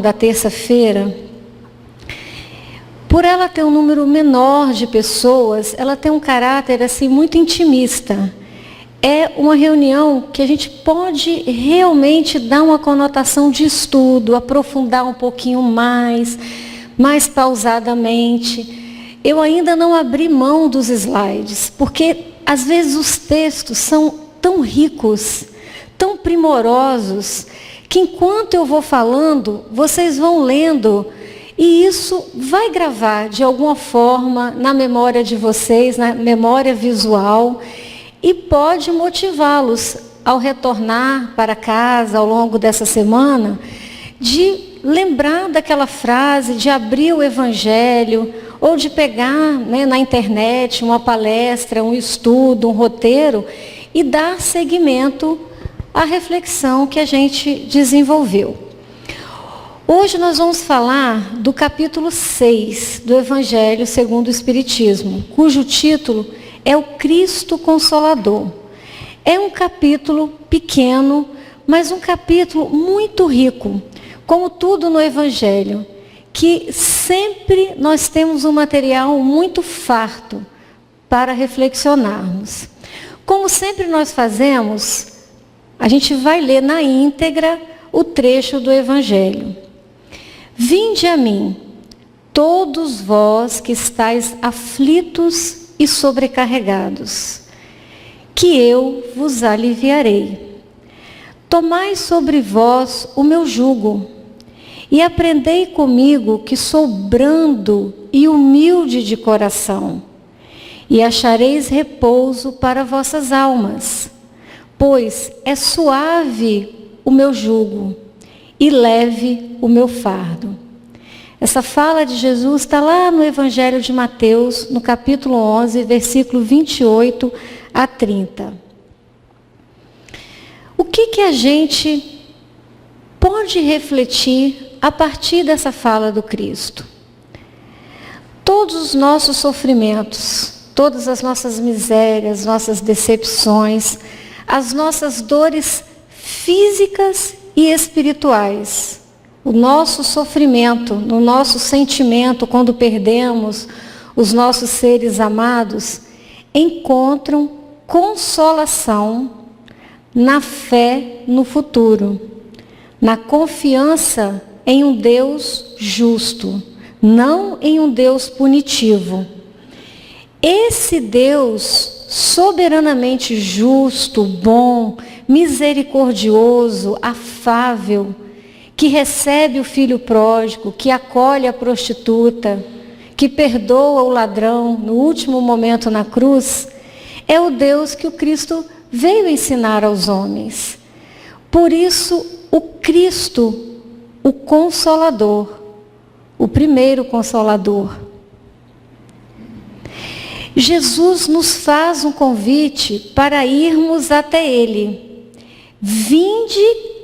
da terça-feira, por ela ter um número menor de pessoas, ela tem um caráter assim muito intimista. É uma reunião que a gente pode realmente dar uma conotação de estudo, aprofundar um pouquinho mais pausadamente. Eu ainda não abri mão dos slides, porque às vezes os textos são tão ricos, tão primorosos, que enquanto eu vou falando, vocês vão lendo, e isso vai gravar de alguma forma na memória de vocês, na memória visual, e pode motivá-los ao retornar para casa ao longo dessa semana, de lembrar daquela frase, de abrir o Evangelho, ou de pegar, né, na internet uma palestra, um estudo, um roteiro, e dar seguimento à reflexão que a gente desenvolveu. Hoje nós vamos falar do capítulo 6 do Evangelho segundo o Espiritismo, cujo título é o Cristo Consolador. É um capítulo pequeno, mas um capítulo muito rico, como tudo no Evangelho, que sempre nós temos um material muito farto para reflexionarmos. Como sempre nós fazemos, a gente vai ler na íntegra o trecho do Evangelho. Vinde a mim, todos vós que estáis aflitos e sobrecarregados, que eu vos aliviarei. Tomai sobre vós o meu jugo, e aprendei comigo, que sou brando e humilde de coração, e achareis repouso para vossas almas, pois é suave o meu jugo e leve o meu fardo. Essa fala de Jesus está lá no Evangelho de Mateus, no capítulo 11, versículo 28 a 30. O que a gente pode refletir a partir dessa fala do Cristo? Todos os nossos sofrimentos, todas as nossas misérias, nossas decepções, as nossas dores físicas e espirituais, o nosso sofrimento, no nosso sentimento quando perdemos os nossos seres amados, encontram consolação na fé no futuro, na confiança em um Deus justo, não em um Deus punitivo. Esse Deus soberanamente justo, bom, misericordioso, afável, que recebe o filho pródigo, que acolhe a prostituta, que perdoa o ladrão no último momento na cruz, é o Deus que o Cristo veio ensinar aos homens. Por isso, o Cristo, o Consolador, o primeiro Consolador. Jesus nos faz um convite para irmos até Ele. Vinde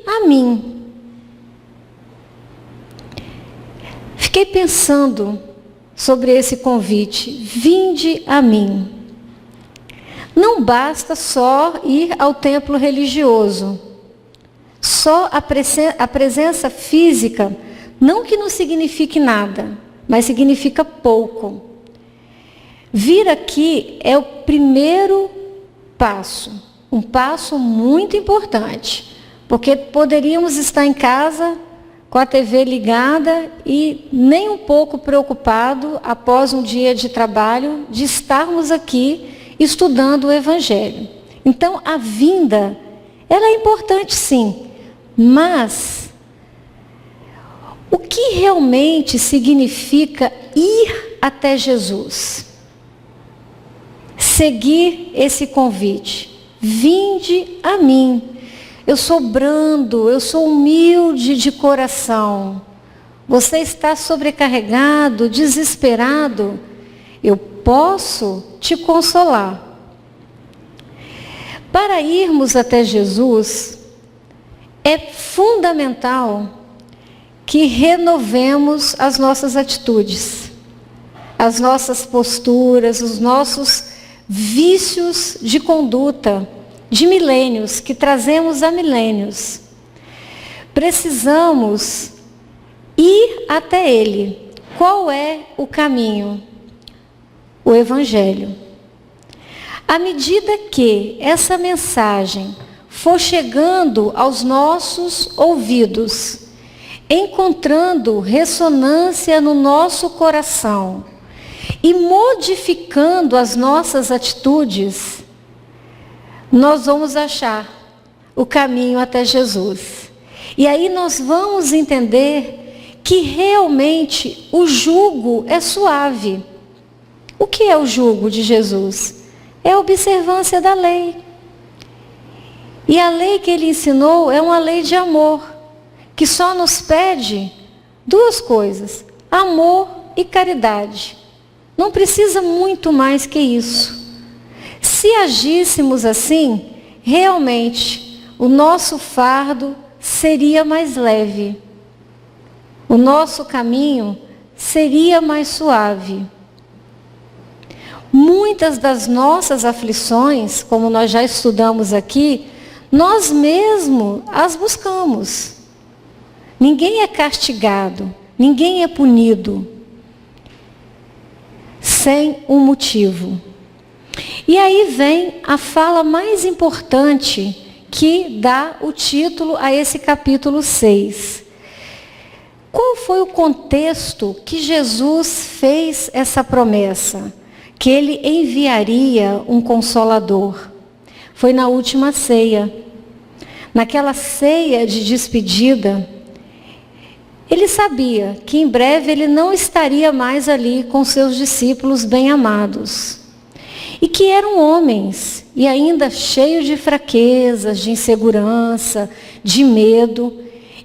a mim. Fiquei pensando sobre esse convite. Vinde a mim. Não basta só ir ao templo religioso. Só a presença física, não que não signifique nada, mas significa pouco. Vir aqui é o primeiro passo, um passo muito importante, porque poderíamos estar em casa com a TV ligada e nem um pouco preocupado, após um dia de trabalho, de estarmos aqui estudando o Evangelho. Então, a vinda, ela é importante sim, mas o que realmente significa ir até Jesus? Seguir esse convite. Vinde a mim. Eu sou brando, eu sou humilde de coração. Você está sobrecarregado, desesperado? Eu posso te consolar. Para irmos até Jesus, é fundamental que renovemos as nossas atitudes, as nossas posturas, os nossos vícios de conduta de milênios, que trazemos há milênios. Precisamos ir até Ele. Qual é o caminho? O Evangelho. À medida que essa mensagem for chegando aos nossos ouvidos, encontrando ressonância no nosso coração e modificando as nossas atitudes, nós vamos achar o caminho até Jesus. E aí nós vamos entender que realmente o jugo é suave. O que é o jugo de Jesus? É a observância da lei. E a lei que ele ensinou é uma lei de amor, que só nos pede duas coisas: amor e caridade. Não precisa muito mais que isso. Se agíssemos assim, realmente o nosso fardo seria mais leve. O nosso caminho seria mais suave. Muitas das nossas aflições, como nós já estudamos aqui, nós mesmos as buscamos. Ninguém é castigado, ninguém é punido sem um motivo. E aí vem a fala mais importante que dá o título a esse capítulo 6. Qual foi o contexto que Jesus fez essa promessa? Que ele enviaria um consolador. Foi na última ceia. Naquela ceia de despedida, ele sabia que em breve ele não estaria mais ali com seus discípulos bem-amados. E que eram homens, e ainda cheios de fraquezas, de insegurança, de medo,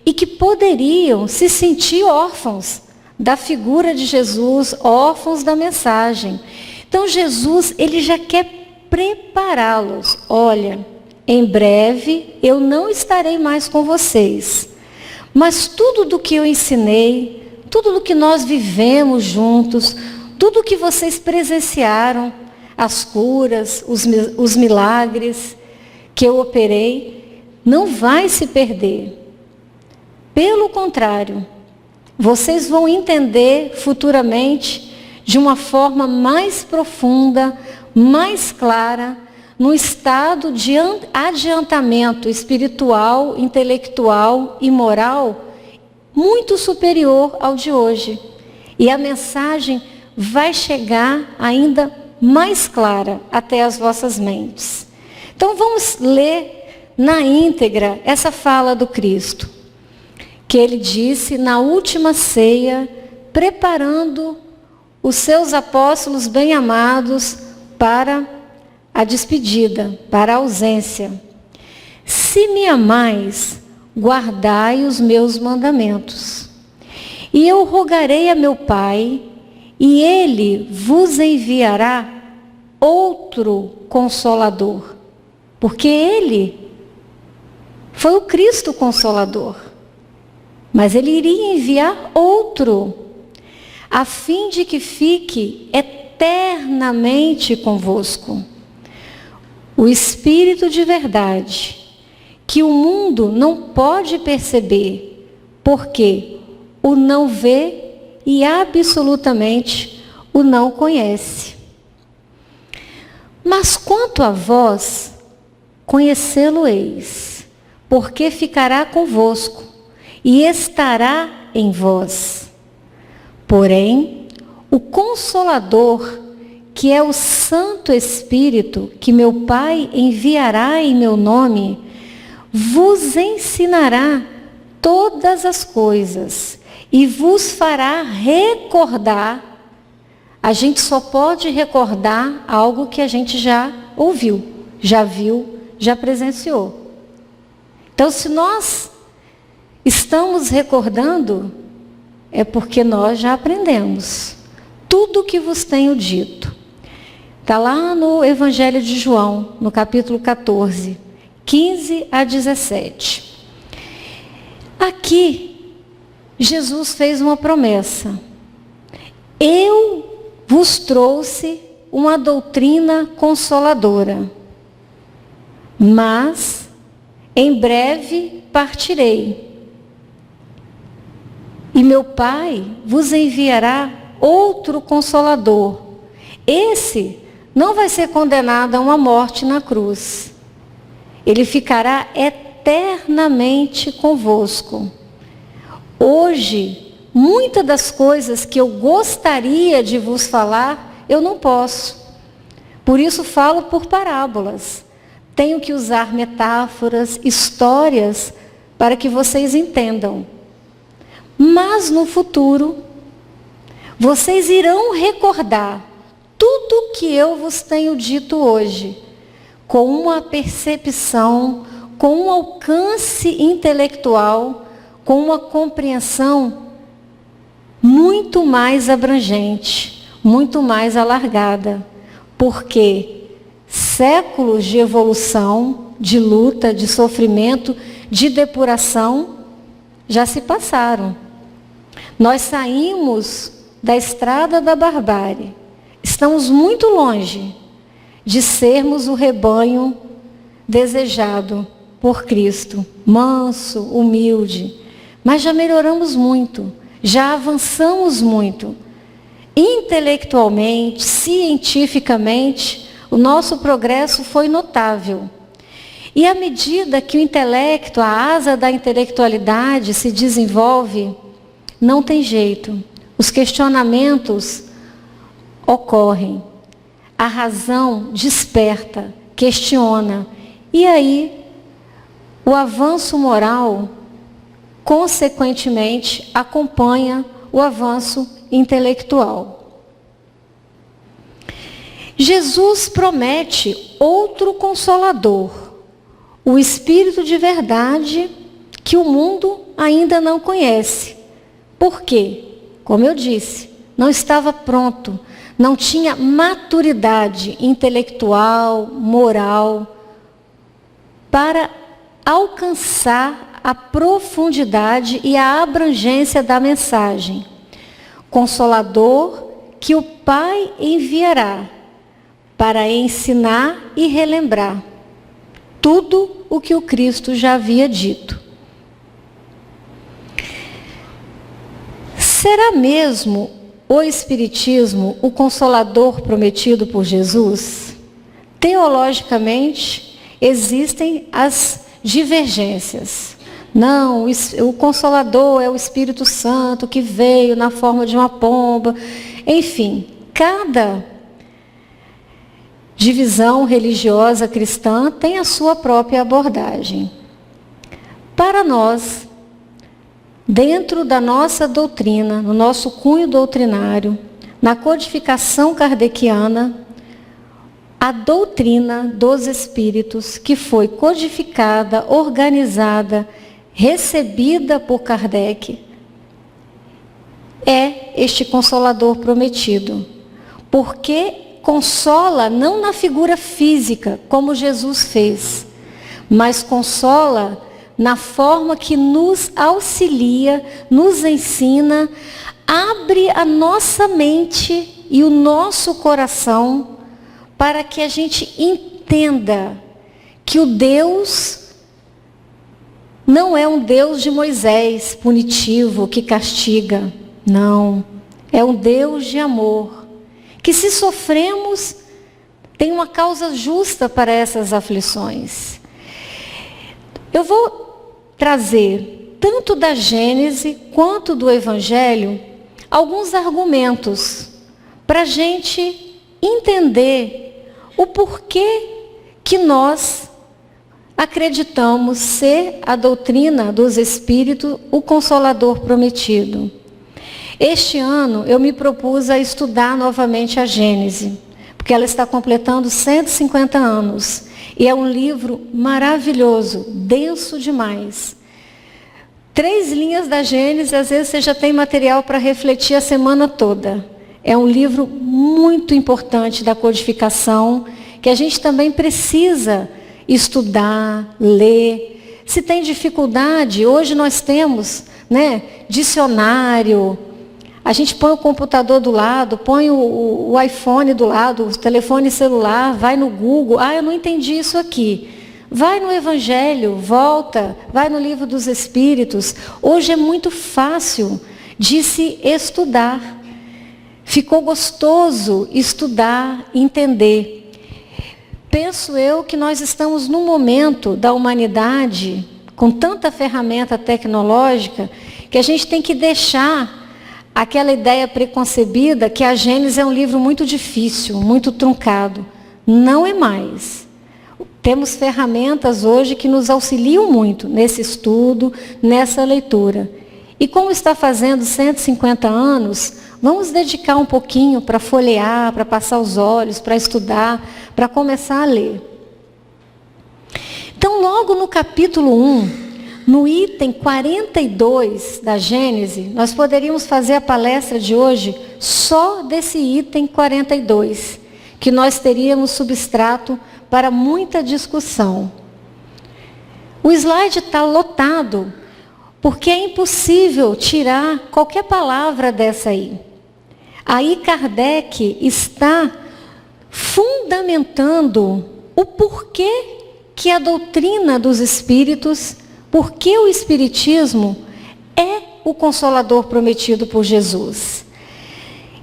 e que poderiam se sentir órfãos da figura de Jesus, órfãos da mensagem. Então Jesus, ele já quer prepará-los. Olha, em breve eu não estarei mais com vocês, mas tudo do que eu ensinei, tudo do que nós vivemos juntos, tudo que vocês presenciaram, as curas, os milagres que eu operei, não vai se perder. Pelo contrário, vocês vão entender futuramente de uma forma mais profunda, mais clara, num estado de adiantamento espiritual, intelectual e moral muito superior ao de hoje. E a mensagem vai chegar ainda mais clara até as vossas mentes. Então vamos ler na íntegra essa fala do Cristo, que ele disse na última ceia, preparando os seus apóstolos bem-amados para a despedida, para a ausência. Se me amais, guardai os meus mandamentos. E eu rogarei a meu Pai, e ele vos enviará outro Consolador. Porque ele foi o Cristo Consolador. Mas ele iria enviar outro, a fim de que fique eternamente convosco. O Espírito de verdade, que o mundo não pode perceber, porque o não vê e absolutamente o não conhece. Mas quanto a vós, conhecê-lo-eis, porque ficará convosco e estará em vós. Porém, o Consolador, que é o Santo Espírito, que meu Pai enviará em meu nome, vos ensinará todas as coisas e vos fará recordar. A gente só pode recordar algo que a gente já ouviu, já viu, já presenciou. Então, se nós estamos recordando, é porque nós já aprendemos tudo o que vos tenho dito. Está lá no Evangelho de João, no capítulo 14, 15 a 17. Aqui, Jesus fez uma promessa. Eu vos trouxe uma doutrina consoladora, mas em breve partirei. E meu Pai vos enviará outro Consolador. Esse não vai ser condenado a uma morte na cruz. Ele ficará eternamente convosco. Hoje, muitas das coisas que eu gostaria de vos falar, eu não posso. Por isso falo por parábolas. Tenho que usar metáforas, histórias, para que vocês entendam. Mas no futuro, vocês irão recordar tudo que eu vos tenho dito hoje, com uma percepção, com um alcance intelectual, com uma compreensão muito mais abrangente, muito mais alargada, porque séculos de evolução, de luta, de sofrimento, de depuração, já se passaram. Nós saímos da estrada da barbárie. Estamos muito longe de sermos o rebanho desejado por Cristo, manso, humilde. Mas já melhoramos muito, já avançamos muito. Intelectualmente, cientificamente, o nosso progresso foi notável. E à medida que o intelecto, a asa da intelectualidade se desenvolve, não tem jeito. Os questionamentos ocorrem. A razão desperta, questiona. E aí, o avanço moral, consequentemente, acompanha o avanço intelectual. Jesus promete outro Consolador, o Espírito de verdade que o mundo ainda não conhece. Por quê? Como eu disse, não estava pronto, não tinha maturidade intelectual, moral, para alcançar a profundidade e a abrangência da mensagem. Consolador que o Pai enviará para ensinar e relembrar tudo o que o Cristo já havia dito. Será mesmo o Espiritismo o Consolador prometido por Jesus? Teologicamente, existem as divergências. Não, o Consolador é o Espírito Santo que veio na forma de uma pomba. Enfim, cada divisão religiosa cristã tem a sua própria abordagem. Para nós, dentro da nossa doutrina, no nosso cunho doutrinário, na codificação kardeciana, a doutrina dos Espíritos, que foi codificada, organizada, recebida por Kardec, é este Consolador prometido. Porque consola não na figura física, como Jesus fez, mas consola na forma que nos auxilia, nos ensina, abre a nossa mente e o nosso coração para que a gente entenda que o Deus não é um Deus de Moisés, punitivo, que castiga. Não. É um Deus de amor. Que se sofremos, tem uma causa justa para essas aflições. Eu vou trazer, tanto da Gênese quanto do Evangelho, alguns argumentos para a gente entender o porquê que nós acreditamos ser a doutrina dos Espíritos o Consolador prometido. Este ano eu me propus a estudar novamente a Gênese, porque ela está completando 150 anos. E é um livro maravilhoso, denso demais. 3 linhas da Gênese, às vezes você já tem material para refletir a semana toda. É um livro muito importante da codificação, que a gente também precisa estudar, ler. Se tem dificuldade, hoje nós temos, dicionário. A gente põe o computador do lado, põe o iPhone do lado, o telefone celular, vai no Google. Eu não entendi isso aqui. Vai no Evangelho, volta, vai no Livro dos Espíritos. Hoje é muito fácil de se estudar. Ficou gostoso estudar, entender. Penso eu que nós estamos num momento da humanidade, com tanta ferramenta tecnológica, que a gente tem que deixar aquela ideia preconcebida que a Gênesis é um livro muito difícil, muito truncado. Não é mais. Temos ferramentas hoje que nos auxiliam muito nesse estudo, nessa leitura. E como está fazendo 150 anos, vamos dedicar um pouquinho para folhear, para passar os olhos, para estudar, para começar a ler. Então, logo no capítulo 1, no item 42 da Gênesis, nós poderíamos fazer a palestra de hoje só desse item 42, que nós teríamos substrato para muita discussão. O slide está lotado, porque é impossível tirar qualquer palavra dessa aí. Aí Kardec está fundamentando o porquê que a doutrina dos espíritos, porque o espiritismo é o consolador prometido por Jesus.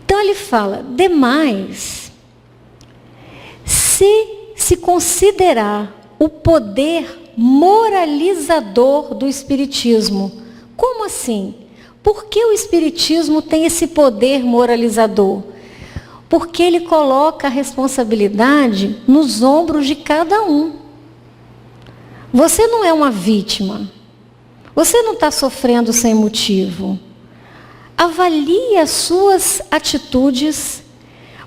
Então ele fala, demais, se considerar o poder moralizador do espiritismo. Como assim? Por que o espiritismo tem esse poder moralizador? Porque ele coloca a responsabilidade nos ombros de cada um. Você não é uma vítima. Você não está sofrendo sem motivo. Avalie as suas atitudes,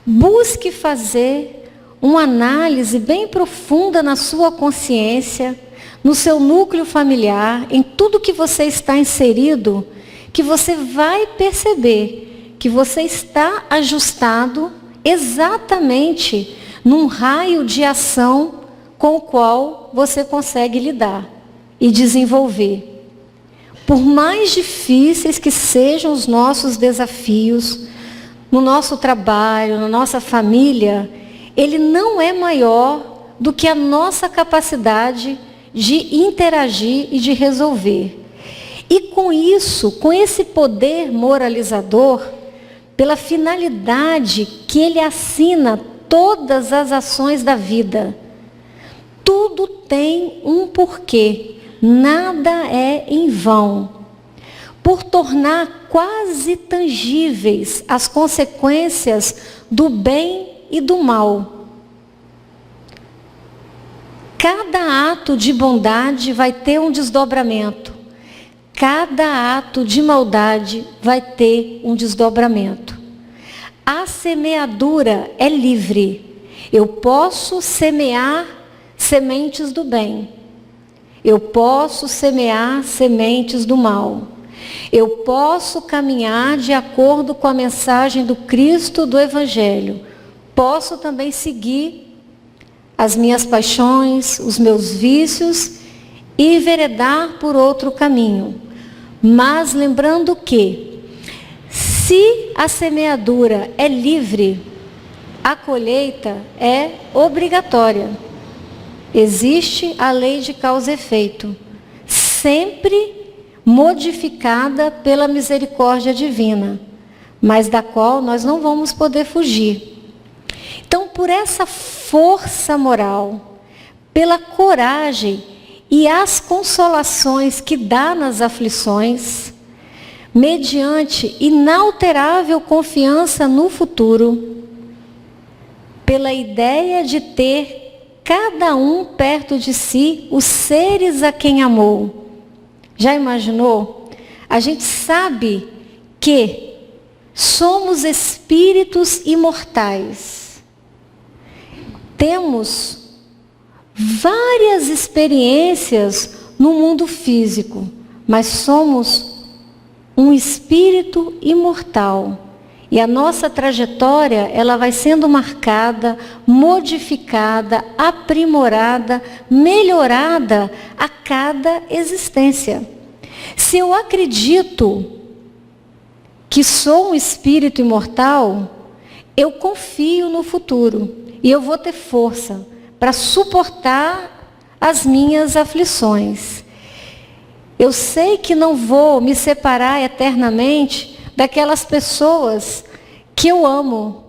busque fazer uma análise bem profunda na sua consciência, no seu núcleo familiar, em tudo que você está inserido, que você vai perceber que você está ajustado exatamente num raio de ação com o qual você consegue lidar e desenvolver. Por mais difíceis que sejam os nossos desafios, no nosso trabalho, na nossa família, ele não é maior do que a nossa capacidade de interagir e de resolver. E com isso, com esse poder moralizador, pela finalidade que ele assina todas as ações da vida, tudo tem um porquê, nada é em vão. Por tornar quase tangíveis as consequências do bem e do mal. Cada ato de bondade vai ter um desdobramento. Cada ato de maldade vai ter um desdobramento. A semeadura é livre. Eu posso semear sementes do bem. Eu posso semear sementes do mal. Eu posso caminhar de acordo com a mensagem do Cristo do Evangelho. Posso também seguir as minhas paixões, os meus vícios e enveredar por outro caminho. Mas lembrando que, se a semeadura é livre, a colheita é obrigatória. Existe a lei de causa e efeito, sempre modificada pela misericórdia divina, mas da qual nós não vamos poder fugir. Então, por essa força moral, pela coragem e as consolações que dá nas aflições, mediante inalterável confiança no futuro, pela ideia de ter cada um perto de si os seres a quem amou. Já imaginou? A gente sabe que somos espíritos imortais. Temos várias experiências no mundo físico, mas somos um espírito imortal. E a nossa trajetória, ela vai sendo marcada, modificada, aprimorada, melhorada a cada existência. Se eu acredito que sou um espírito imortal, eu confio no futuro e eu vou ter força para suportar as minhas aflições. Eu sei que não vou me separar eternamente, daquelas pessoas que eu amo,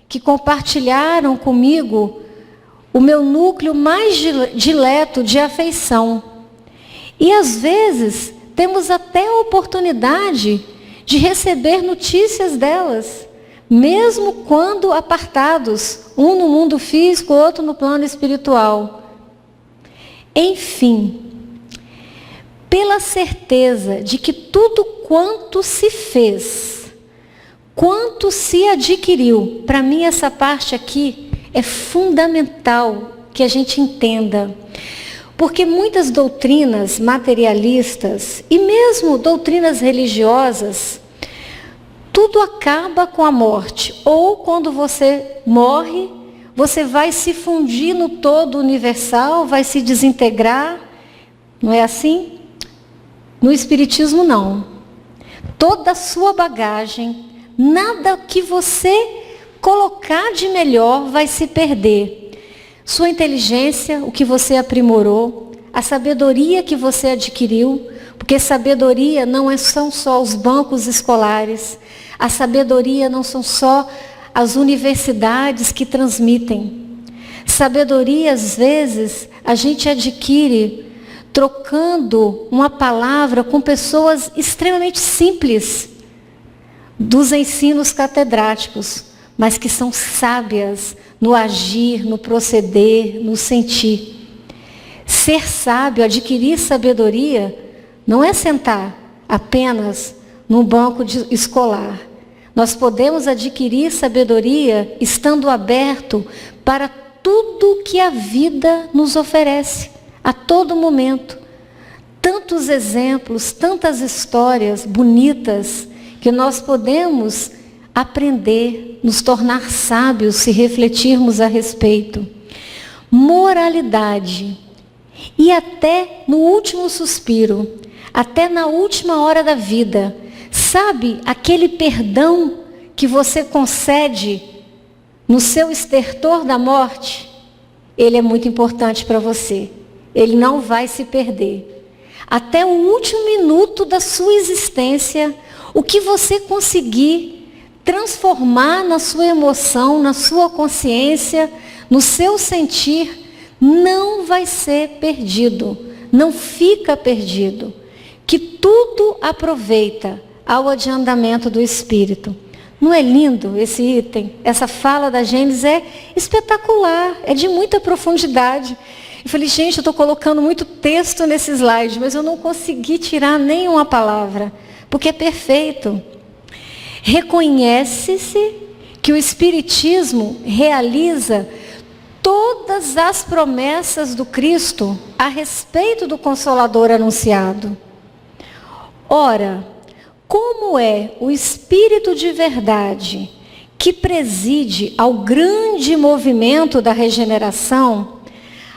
que compartilharam comigo o meu núcleo mais dileto de afeição. E às vezes temos até a oportunidade de receber notícias delas, mesmo quando apartados, um no mundo físico, outro no plano espiritual. Enfim, pela certeza de que tudo quanto se fez, quanto se adquiriu, para mim essa parte aqui é fundamental que a gente entenda. Porque muitas doutrinas materialistas e mesmo doutrinas religiosas, tudo acaba com a morte. Ou quando você morre, você vai se fundir no todo universal, vai se desintegrar. Não é assim? No Espiritismo não. Toda a sua bagagem, nada que você colocar de melhor vai se perder. Sua inteligência, o que você aprimorou, a sabedoria que você adquiriu, porque sabedoria não são só os bancos escolares, a sabedoria não são só as universidades que transmitem. Sabedoria, às vezes, a gente adquire trocando uma palavra com pessoas extremamente simples dos ensinos catedráticos, mas que são sábias no agir, no proceder, no sentir. Ser sábio, adquirir sabedoria, não é sentar apenas num banco escolar. Nós podemos adquirir sabedoria estando aberto para tudo que a vida nos oferece, a todo momento. Tantos exemplos, tantas histórias bonitas que nós podemos aprender, nos tornar sábios se refletirmos a respeito. Moralidade. E até no último suspiro, até na última hora da vida, sabe aquele perdão que você concede no seu estertor da morte? Ele é muito importante para você. Ele não vai se perder. Até o último minuto da sua existência, o que você conseguir transformar na sua emoção, na sua consciência, no seu sentir, não vai ser perdido, não fica perdido. Que tudo aproveita ao adiantamento do Espírito. Não é lindo esse item? Essa fala da Gênesis é espetacular, é de muita profundidade. Eu falei, gente, eu estou colocando muito texto nesse slide, mas eu não consegui tirar nenhuma palavra, porque é perfeito. Reconhece-se que o Espiritismo realiza todas as promessas do Cristo a respeito do Consolador anunciado. Ora, como é o Espírito de verdade que preside ao grande movimento da regeneração,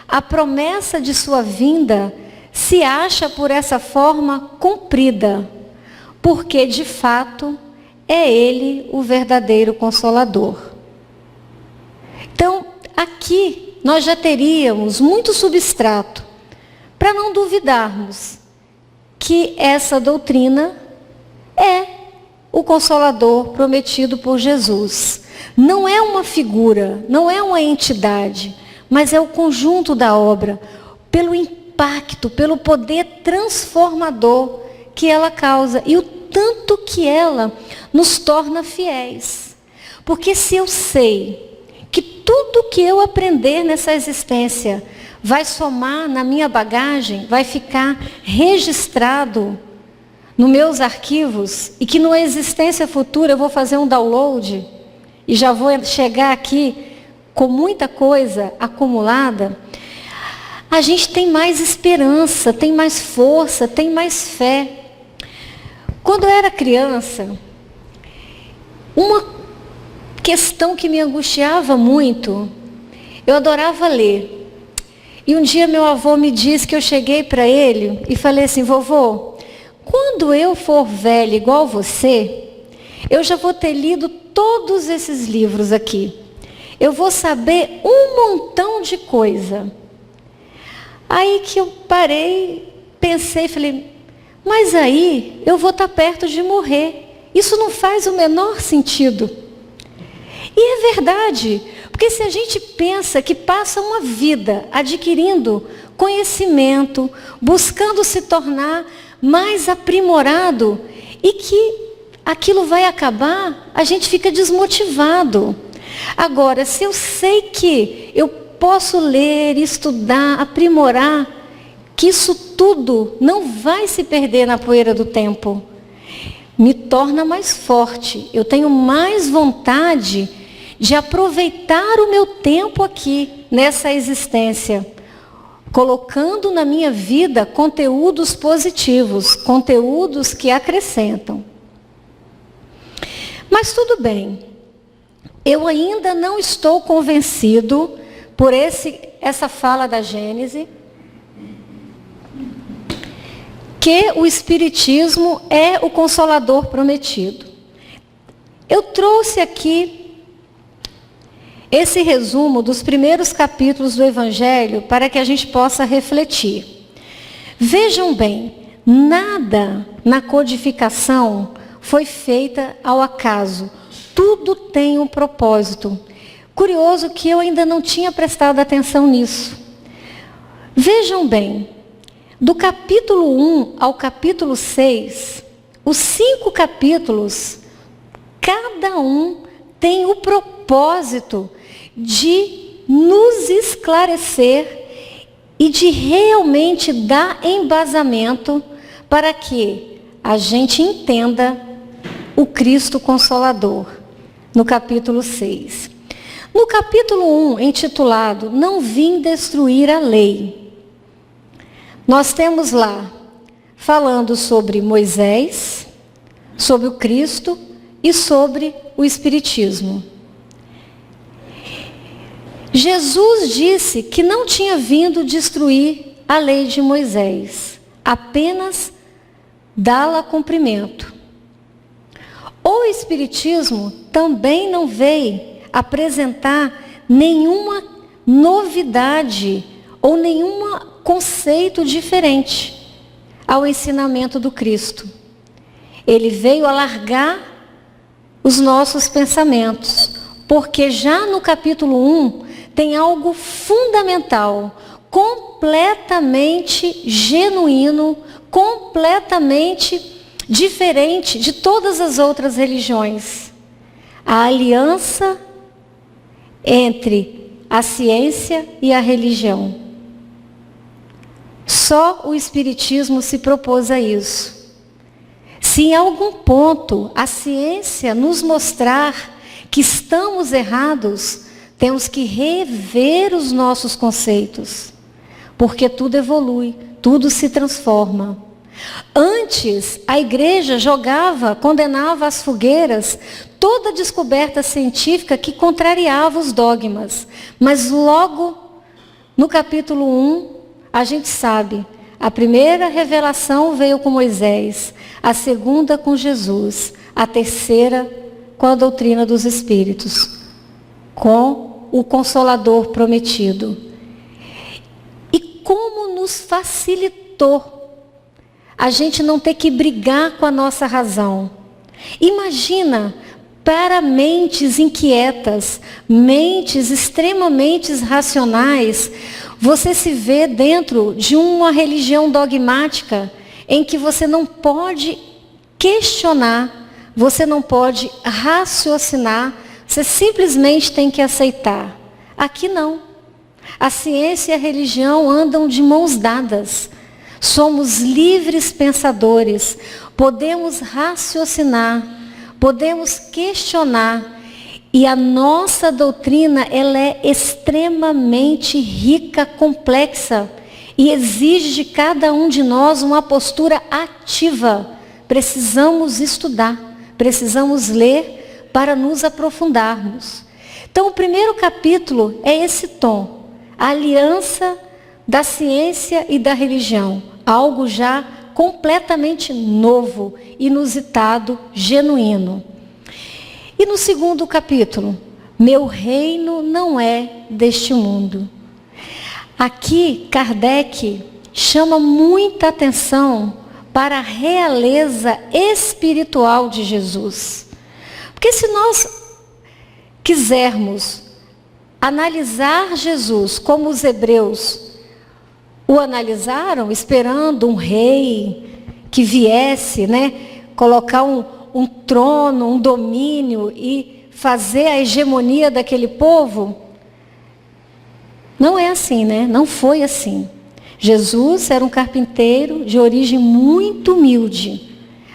a promessa de sua vinda se acha por essa forma cumprida, porque de fato é Ele o verdadeiro Consolador. Então, aqui nós já teríamos muito substrato para não duvidarmos que essa doutrina é o Consolador prometido por Jesus. Não é uma figura, não é uma entidade, mas é o conjunto da obra, pelo impacto, pelo poder transformador que ela causa e o tanto que ela nos torna fiéis. Porque se eu sei que tudo que eu aprender nessa existência vai somar na minha bagagem, vai ficar registrado nos meus arquivos, e que numa existência futura eu vou fazer um download e já vou chegar aqui com muita coisa acumulada, a gente tem mais esperança, tem mais força, tem mais fé. Quando eu era criança, uma questão que me angustiava muito, eu adorava ler. E um dia meu avô me disse que eu cheguei para ele e falei assim, vovô, quando eu for velha igual você, eu já vou ter lido todos esses livros aqui. Eu vou saber um montão de coisa. Aí que eu parei, pensei, falei, mas aí eu vou estar perto de morrer. Isso não faz o menor sentido. E é verdade, porque se a gente pensa que passa uma vida adquirindo conhecimento, buscando se tornar mais aprimorado e que aquilo vai acabar, a gente fica desmotivado. Agora, se eu sei que eu posso ler, estudar, aprimorar, que isso tudo não vai se perder na poeira do tempo, me torna mais forte. Eu tenho mais vontade de aproveitar o meu tempo aqui, nessa existência, colocando na minha vida conteúdos positivos, conteúdos que acrescentam. Mas tudo bem, eu ainda não estou convencido por essa fala da Gênese, que o Espiritismo é o Consolador prometido. Eu trouxe aqui esse resumo dos primeiros capítulos do Evangelho para que a gente possa refletir. Vejam bem, nada na codificação foi feita ao acaso. Tudo tem um propósito. Curioso que eu ainda não tinha prestado atenção nisso. Vejam bem, do capítulo 1 ao capítulo 6, os 5 capítulos, cada um tem o propósito de nos esclarecer e de realmente dar embasamento para que a gente entenda o Cristo Consolador, no capítulo 6. No capítulo 1, intitulado Não Vim Destruir a Lei, nós temos lá, falando sobre Moisés, sobre o Cristo e sobre o Espiritismo. Jesus disse que não tinha vindo destruir a lei de Moisés, apenas dá-la cumprimento. O Espiritismo também não veio apresentar nenhuma novidade ou nenhum conceito diferente ao ensinamento do Cristo. Ele veio alargar os nossos pensamentos, porque já no capítulo 1 tem algo fundamental, completamente genuíno, completamente diferente de todas as outras religiões. A aliança entre a ciência e a religião. Só o Espiritismo se propôs a isso. Se em algum ponto a ciência nos mostrar que estamos errados, temos que rever os nossos conceitos, porque tudo evolui, tudo se transforma. Antes, a igreja condenava às fogueiras toda descoberta científica que contrariava os dogmas. Mas logo no capítulo 1, a gente sabe, a primeira revelação veio com Moisés, a segunda com Jesus, a terceira com a doutrina dos Espíritos, com o Consolador prometido. E como nos facilitou a gente não ter que brigar com a nossa razão. Imagina, para mentes inquietas, mentes extremamente racionais, você se vê dentro de uma religião dogmática em que você não pode questionar, você não pode raciocinar, você simplesmente tem que aceitar. Aqui não. A ciência e a religião andam de mãos dadas. Somos livres pensadores, podemos raciocinar, podemos questionar. E a nossa doutrina, ela é extremamente rica, complexa e exige de cada um de nós uma postura ativa. Precisamos estudar, precisamos ler para nos aprofundarmos. Então, o primeiro capítulo é esse tom, a aliança da ciência e da religião, algo já completamente novo, inusitado, genuíno. E no segundo capítulo, meu reino não é deste mundo. Aqui, Kardec chama muita atenção para a realeza espiritual de Jesus. Porque se nós quisermos analisar Jesus como os hebreus o analisaram, esperando um rei que viesse, colocar um trono, um domínio e fazer a hegemonia daquele povo, não é assim, Não foi assim. Jesus era um carpinteiro de origem muito humilde.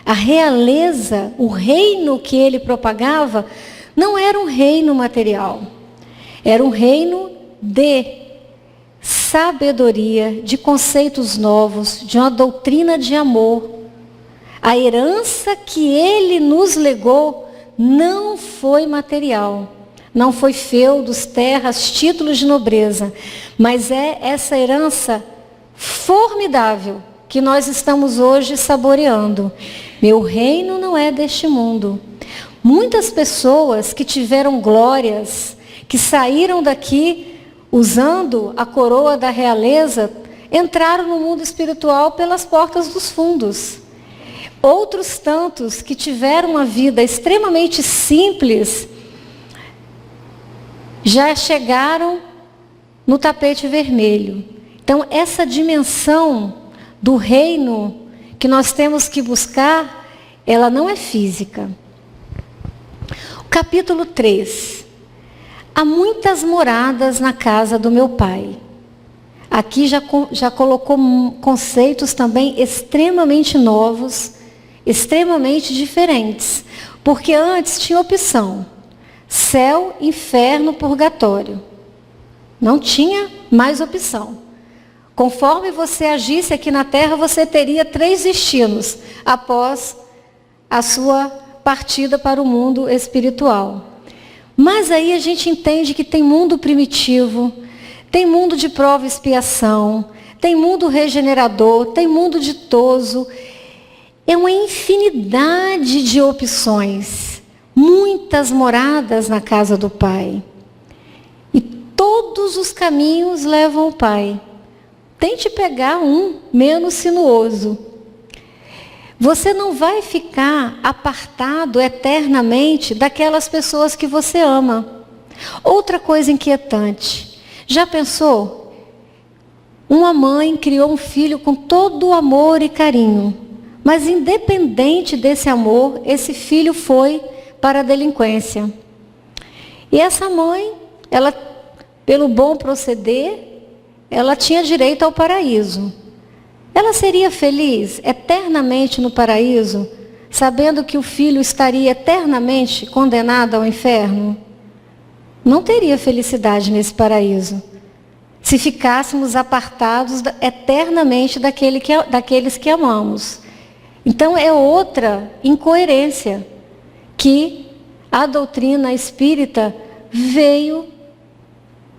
A realeza, o reino que ele propagava, não era um reino material. Era um reino de sabedoria, de conceitos novos, de uma doutrina de amor. A herança que ele nos legou não foi material. Não foi feudos, terras, títulos de nobreza. Mas é essa herança formidável que nós estamos hoje saboreando. Meu reino não é deste mundo. Muitas pessoas que tiveram glórias, que saíram daqui usando a coroa da realeza, entraram no mundo espiritual pelas portas dos fundos. Outros tantos que tiveram uma vida extremamente simples, já chegaram no tapete vermelho. Então, essa dimensão do reino que nós temos que buscar, ela não é física. O capítulo 3. Há muitas moradas na casa do meu pai. Aqui já colocou conceitos também extremamente novos, extremamente diferentes. Porque antes tinha opção: céu, inferno, purgatório. Não tinha mais opção. Conforme você agisse aqui na terra, você teria 3 destinos após a sua partida para o mundo espiritual. Mas aí a gente entende que tem mundo primitivo, tem mundo de prova e expiação, tem mundo regenerador, tem mundo ditoso. É uma infinidade de opções, muitas moradas na casa do Pai. E todos os caminhos levam ao Pai. Tente pegar um menos sinuoso. Você não vai ficar apartado eternamente daquelas pessoas que você ama. Outra coisa inquietante. Já pensou? Uma mãe criou um filho com todo o amor e carinho. Mas independente desse amor, esse filho foi para a delinquência. E essa mãe, ela, pelo bom proceder, ela tinha direito ao paraíso. Ela seria feliz eternamente no paraíso, sabendo que o filho estaria eternamente condenado ao inferno? Não teria felicidade nesse paraíso, se ficássemos apartados eternamente daqueles que amamos. Então é outra incoerência que a doutrina espírita veio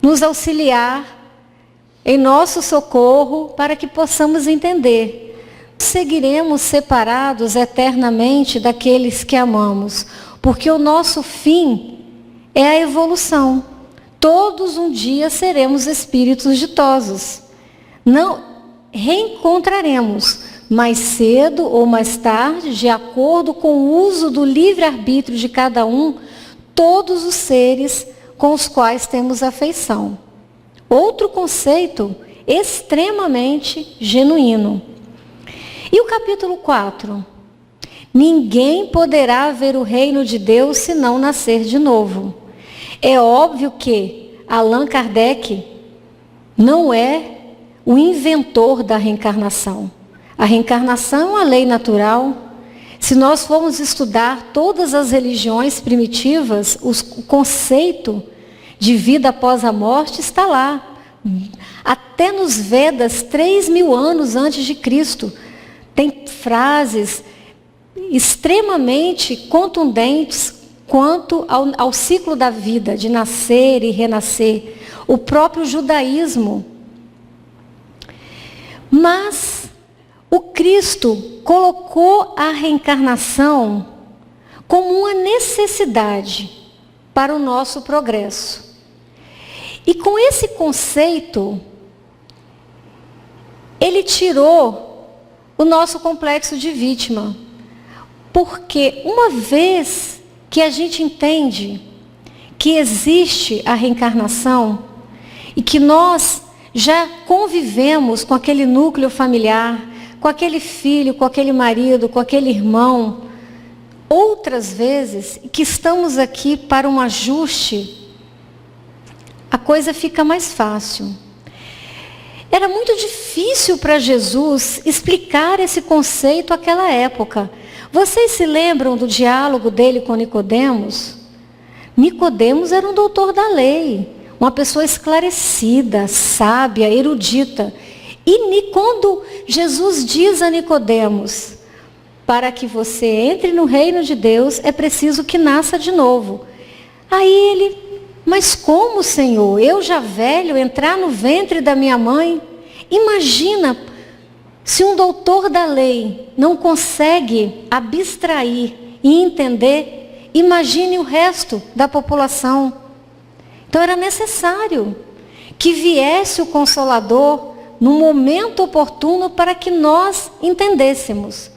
nos auxiliar em nosso socorro, para que possamos entender. Seguiremos separados eternamente daqueles que amamos, porque o nosso fim é a evolução. Todos um dia seremos espíritos ditosos. Não reencontraremos mais cedo ou mais tarde, de acordo com o uso do livre-arbítrio de cada um, todos os seres com os quais temos afeição. Outro conceito extremamente genuíno. E o capítulo 4? Ninguém poderá ver o reino de Deus se não nascer de novo. É óbvio que Allan Kardec não é o inventor da reencarnação. A reencarnação é uma lei natural. Se nós formos estudar todas as religiões primitivas, o conceito de vida após a morte está lá. Até nos Vedas, 3.000 anos antes de Cristo, tem frases extremamente contundentes quanto ao ciclo da vida, de nascer e renascer. O próprio judaísmo. Mas o Cristo colocou a reencarnação como uma necessidade para o nosso progresso. E com esse conceito, ele tirou o nosso complexo de vítima. Porque uma vez que a gente entende que existe a reencarnação e que nós já convivemos com aquele núcleo familiar, com aquele filho, com aquele marido, com aquele irmão, outras vezes, que estamos aqui para um ajuste, a coisa fica mais fácil. Era muito difícil para Jesus explicar esse conceito àquela época. Vocês se lembram do diálogo dele com Nicodemos? Nicodemos era um doutor da lei, uma pessoa esclarecida, sábia, erudita. E quando Jesus diz a Nicodemos, para que você entre no reino de Deus, é preciso que nasça de novo. Aí ele, mas como, Senhor? Eu já velho, entrar no ventre da minha mãe? Imagina, se um doutor da lei não consegue abstrair e entender, imagine o resto da população. Então era necessário que viesse o Consolador no momento oportuno para que nós entendêssemos.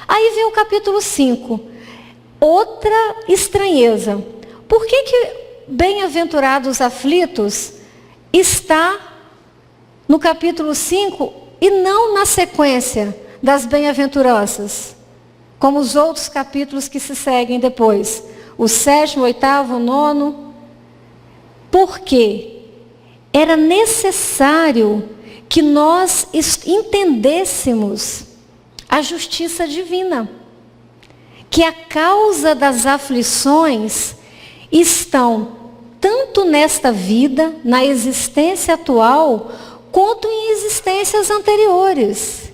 Aí vem o capítulo 5, outra estranheza. Por que bem-aventurados aflitos está no capítulo 5 e não na sequência das bem-aventuranças, como os outros capítulos que se seguem depois, o 7º, 8º, 9º? Por quê? Era necessário que nós entendêssemos a justiça divina, que a causa das aflições estão tanto nesta vida, na existência atual, quanto em existências anteriores.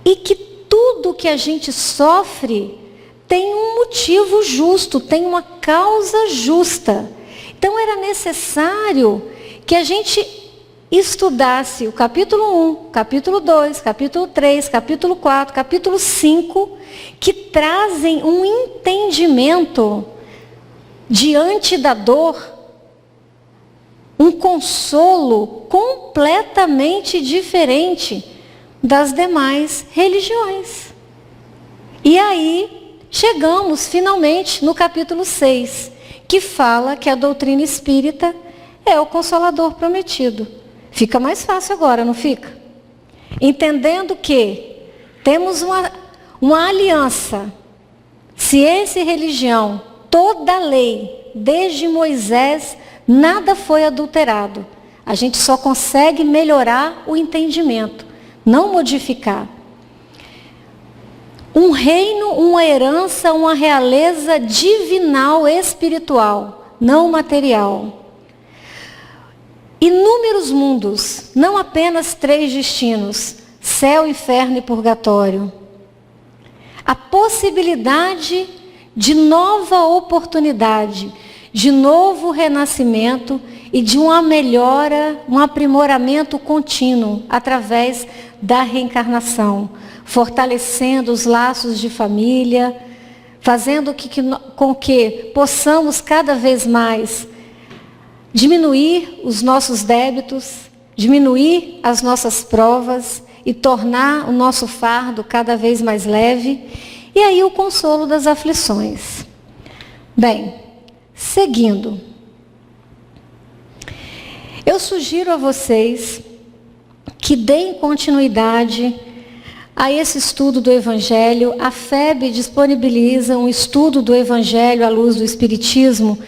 E que tudo que a gente sofre tem um motivo justo, tem uma causa justa. Então era necessário que a gente estudasse o capítulo 1, capítulo 2, capítulo 3, capítulo 4, capítulo 5, que trazem um entendimento diante da dor, um consolo completamente diferente das demais religiões. E aí chegamos finalmente no capítulo 6, que fala que a doutrina espírita é o Consolador prometido. Fica mais fácil agora, não fica? Entendendo que temos uma aliança, ciência e religião, toda a lei, desde Moisés, nada foi adulterado. A gente só consegue melhorar o entendimento, não modificar. Um reino, uma herança, uma realeza divinal espiritual, não material. Inúmeros mundos, não apenas 3 destinos, céu, inferno e purgatório. A possibilidade de nova oportunidade, de novo renascimento e de uma melhora, um aprimoramento contínuo através da reencarnação, fortalecendo os laços de família, fazendo com que possamos cada vez mais diminuir os nossos débitos, diminuir as nossas provas e tornar o nosso fardo cada vez mais leve. E aí o consolo das aflições. Bem, seguindo. Eu sugiro a vocês que deem continuidade a esse estudo do Evangelho. A FEB disponibiliza um estudo do Evangelho à luz do Espiritismo,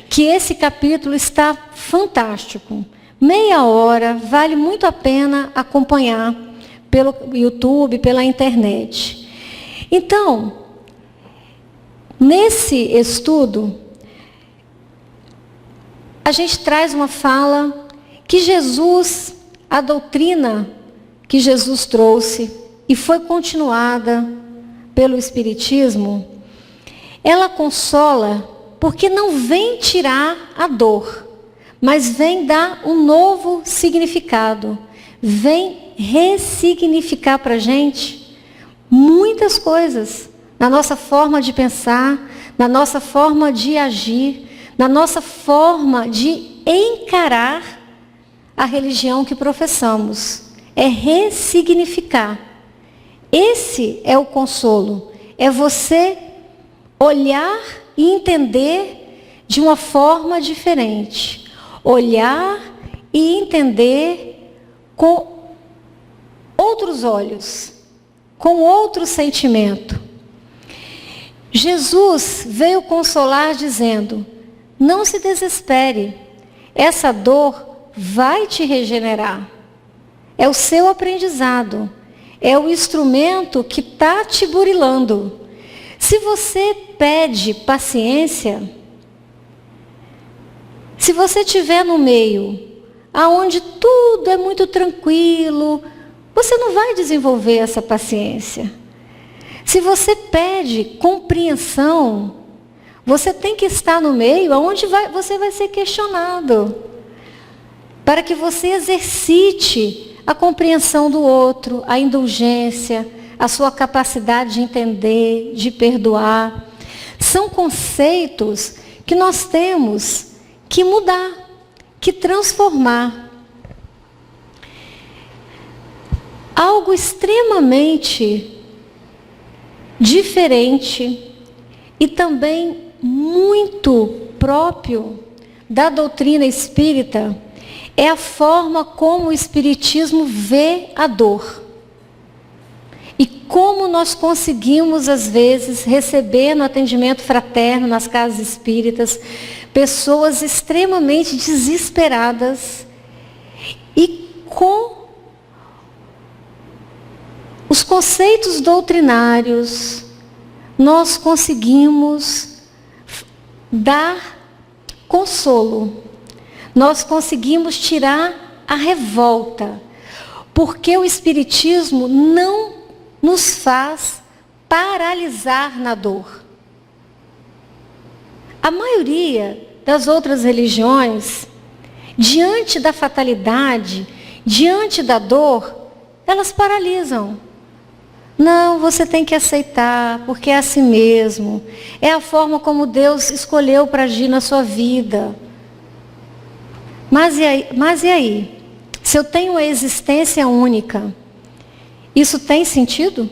que esse capítulo está fantástico. Meia hora, vale muito a pena acompanhar pelo YouTube, pela internet. Então, nesse estudo, a gente traz uma fala que Jesus, a doutrina que Jesus trouxe e foi continuada pelo Espiritismo, ela consola porque não vem tirar a dor, mas vem dar um novo significado, vem ressignificar para a gente muitas coisas na nossa forma de pensar, na nossa forma de agir, na nossa forma de encarar a religião que professamos. É ressignificar. Esse é o consolo. É você olhar e entender de uma forma diferente. Olhar e entender com outros olhos, com outro sentimento. Jesus veio consolar dizendo: não se desespere, essa dor vai te regenerar. É o seu aprendizado, é o instrumento que está te burilando. Se você pede paciência, se você estiver no meio, aonde tudo é muito tranquilo, você não vai desenvolver essa paciência. Se você pede compreensão, você tem que estar no meio onde você vai ser questionado, para que você exercite a compreensão do outro, a indulgência, a sua capacidade de entender, de perdoar. São conceitos que nós temos que mudar, que transformar. Algo extremamente diferente e também muito próprio da doutrina espírita é a forma como o espiritismo vê a dor. E como nós conseguimos, às vezes, receber no atendimento fraterno, nas casas espíritas, pessoas extremamente desesperadas e com os conceitos doutrinários, nós conseguimos dar consolo. Nós conseguimos tirar a revolta, porque o Espiritismo não nos faz paralisar na dor. A maioria das outras religiões, diante da fatalidade, diante da dor, elas paralisam. Não, você tem que aceitar, porque é assim mesmo. É a forma como Deus escolheu para agir na sua vida. Mas e aí? Se eu tenho a existência única, isso tem sentido?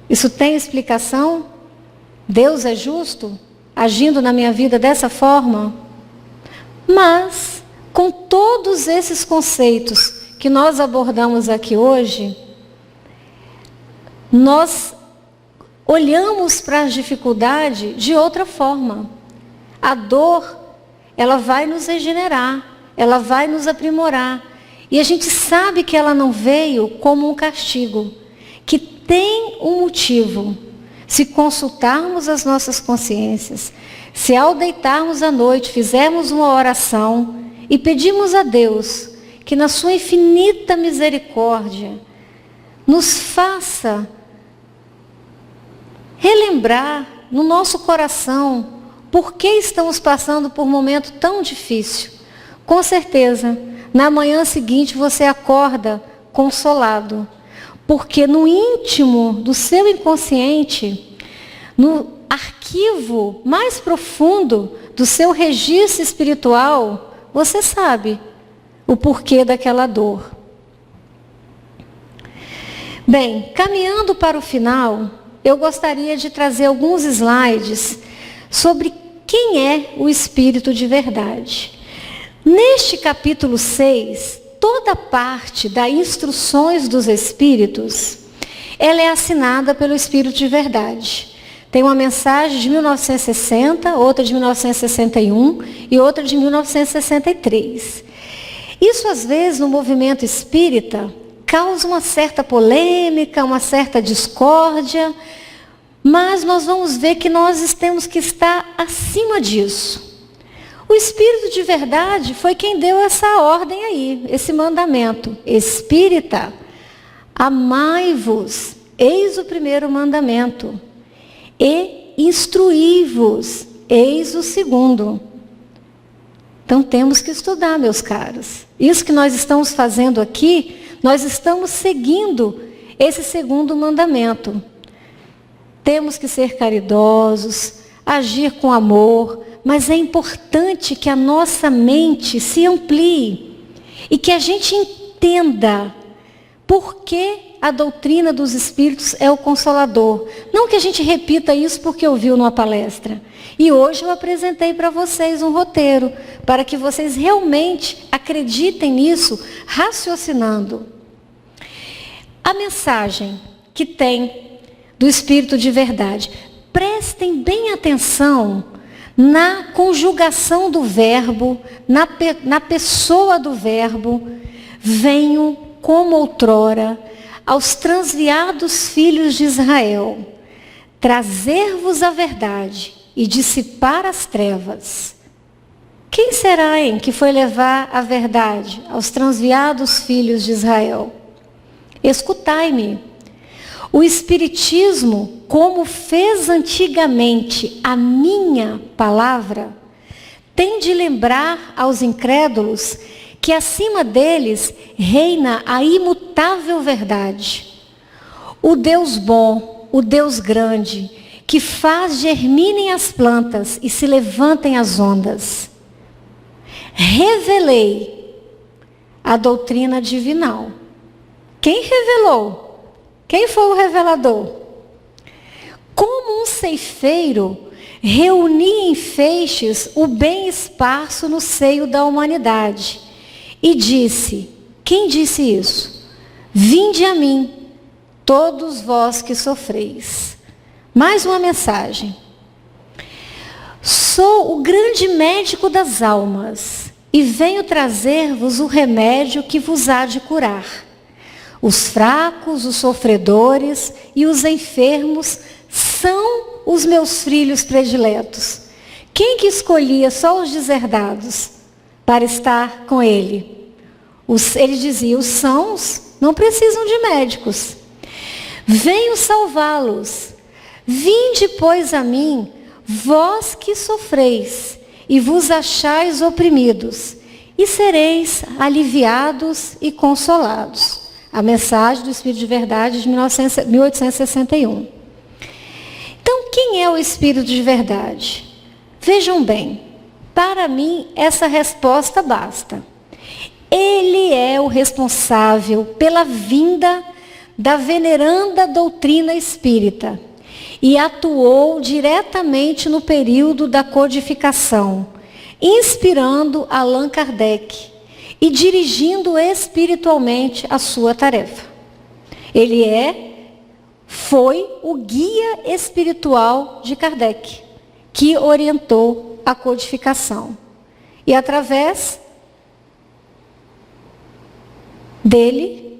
Isso tem explicação? Deus é justo, agindo na minha vida dessa forma? Mas, com todos esses conceitos que nós abordamos aqui hoje, nós olhamos para a dificuldade de outra forma. A dor, ela vai nos regenerar, ela vai nos aprimorar. E a gente sabe que ela não veio como um castigo, que tem um motivo. Se consultarmos as nossas consciências, se ao deitarmos à noite fizermos uma oração e pedimos a Deus que na sua infinita misericórdia nos faça relembrar no nosso coração por que estamos passando por um momento tão difícil. Com certeza, na manhã seguinte você acorda consolado, porque no íntimo do seu inconsciente, no arquivo mais profundo do seu registro espiritual, você sabe o porquê daquela dor. Bem, caminhando para o final, eu gostaria de trazer alguns slides sobre quem é o Espírito de verdade. Neste capítulo 6, toda parte das instruções dos Espíritos, ela é assinada pelo Espírito de verdade. Tem uma mensagem de 1960, outra de 1961 e outra de 1963. Isso, às vezes, no movimento espírita, causa uma certa polêmica, uma certa discórdia, mas nós vamos ver que nós temos que estar acima disso. O Espírito de verdade foi quem deu essa ordem aí, esse mandamento. Espírita, amai-vos, eis o primeiro mandamento. E instruí-vos, eis o segundo. Então temos que estudar, meus caros. Isso que nós estamos fazendo aqui, nós estamos seguindo esse segundo mandamento. Temos que ser caridosos, agir com amor, mas é importante que a nossa mente se amplie e que a gente entenda por que a doutrina dos Espíritos é o Consolador. Não que a gente repita isso porque ouviu numa palestra. E hoje eu apresentei para vocês um roteiro, para que vocês realmente acreditem nisso, raciocinando. A mensagem que tem do Espírito de verdade. Prestem bem atenção na conjugação do verbo, na pessoa do verbo. Venho como outrora aos transviados filhos de Israel, trazer-vos a verdade e dissipar as trevas. Quem será, hein, que foi levar a verdade aos transviados filhos de Israel? Escutai-me. O Espiritismo, como fez antigamente a minha palavra, tem de lembrar aos incrédulos que acima deles reina a imutável verdade. O Deus bom, o Deus grande, que faz germinem as plantas e se levantem as ondas. Revelei a doutrina divinal. Quem revelou? Quem foi o revelador? Como um ceifeiro reunia em feixes o bem esparso no seio da humanidade. E disse, quem disse isso? Vinde a mim, todos vós que sofreis. Mais uma mensagem. Sou o grande médico das almas e venho trazer-vos o remédio que vos há de curar. Os fracos, os sofredores e os enfermos são os meus filhos prediletos. Quem que escolhia só os deserdados para estar com ele? Ele dizia, os sãos não precisam de médicos. Venho salvá-los. Vinde, pois, a mim, vós que sofreis, e vos achais oprimidos, e sereis aliviados e consolados. A mensagem do Espírito de Verdade de 1861. Então, quem é o Espírito de Verdade? Vejam bem, para mim essa resposta basta. Ele é o responsável pela vinda da veneranda doutrina espírita e atuou diretamente no período da codificação, inspirando Allan Kardec e dirigindo espiritualmente a sua tarefa. Ele foi o guia espiritual de Kardec, que orientou a codificação. E através dele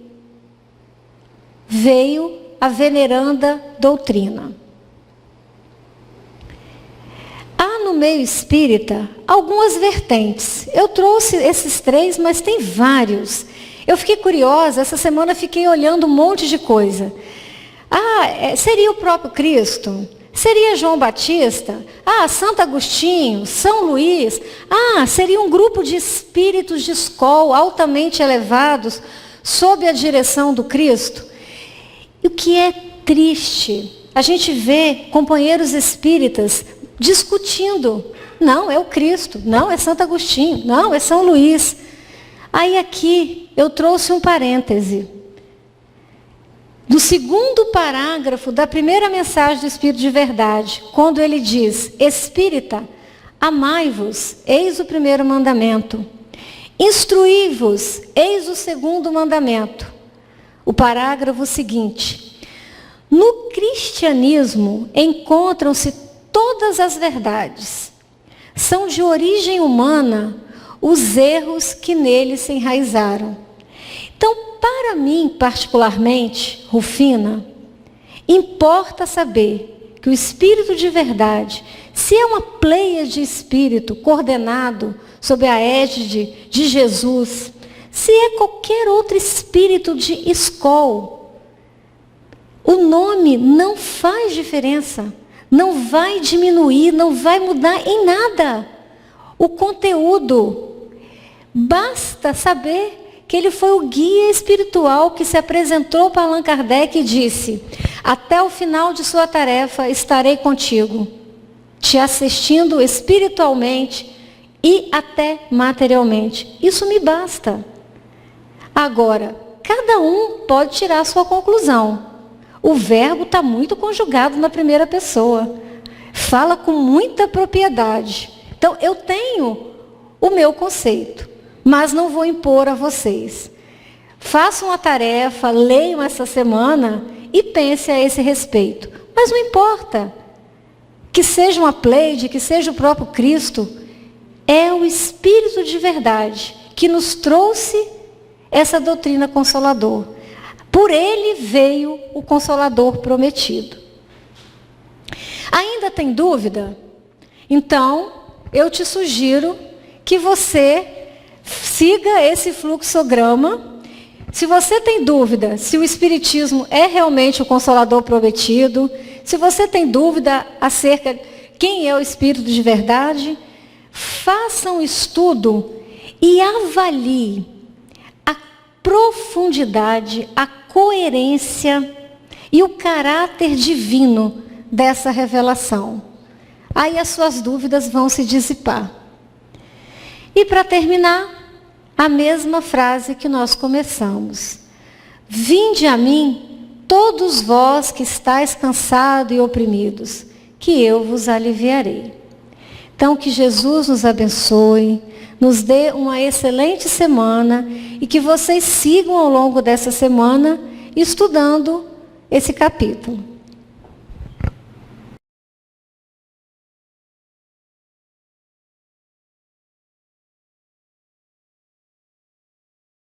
veio a veneranda doutrina. Há no meio espírita algumas vertentes. Eu trouxe esses 3, mas tem vários. Eu fiquei curiosa, essa semana fiquei olhando um monte de coisa. Seria o próprio Cristo? Seria João Batista? Santo Agostinho? São Luís? Seria um grupo de espíritos de escola altamente elevados sob a direção do Cristo? E o que é triste, a gente vê companheiros espíritas discutindo. Não, é o Cristo. Não, é Santo Agostinho. Não, é São Luís. Aí aqui eu trouxe um parêntese. Do segundo parágrafo da primeira mensagem do Espírito de Verdade, quando ele diz, espírita, amai-vos, eis o primeiro mandamento. Instruí-vos, eis o segundo mandamento. O parágrafo seguinte. No cristianismo encontram-se todas as verdades. São de origem humana os erros que nele se enraizaram. Então, para mim, particularmente, Rufina, importa saber que o Espírito de Verdade, se é uma pleia de espírito coordenado sob a égide de Jesus, se é qualquer outro espírito de escola, o nome não faz diferença, não vai diminuir, não vai mudar em nada o conteúdo. Basta saber que ele foi o guia espiritual que se apresentou para Allan Kardec e disse, até o final de sua tarefa estarei contigo, te assistindo espiritualmente e até materialmente. Isso me basta. Agora, cada um pode tirar a sua conclusão. O verbo está muito conjugado na primeira pessoa. Fala com muita propriedade. Então, eu tenho o meu conceito, mas não vou impor a vocês. Façam a tarefa, leiam essa semana e pensem a esse respeito. Mas não importa. Que seja uma Pleiade, que seja o próprio Cristo, é o Espírito de verdade que nos trouxe essa doutrina consolador. Por ele veio o Consolador prometido. Ainda tem dúvida? Então, eu te sugiro que você siga esse fluxograma. Se você tem dúvida se o Espiritismo é realmente o Consolador prometido, se você tem dúvida acerca de quem é o Espírito de verdade, faça um estudo e avalie a profundidade, a coerência e o caráter divino dessa revelação. Aí as suas dúvidas vão se dissipar. E para terminar, a mesma frase que nós começamos. Vinde a mim, todos vós que estáis cansados e oprimidos, que eu vos aliviarei. Então, que Jesus nos abençoe, nos dê uma excelente semana e que vocês sigam ao longo dessa semana estudando esse capítulo.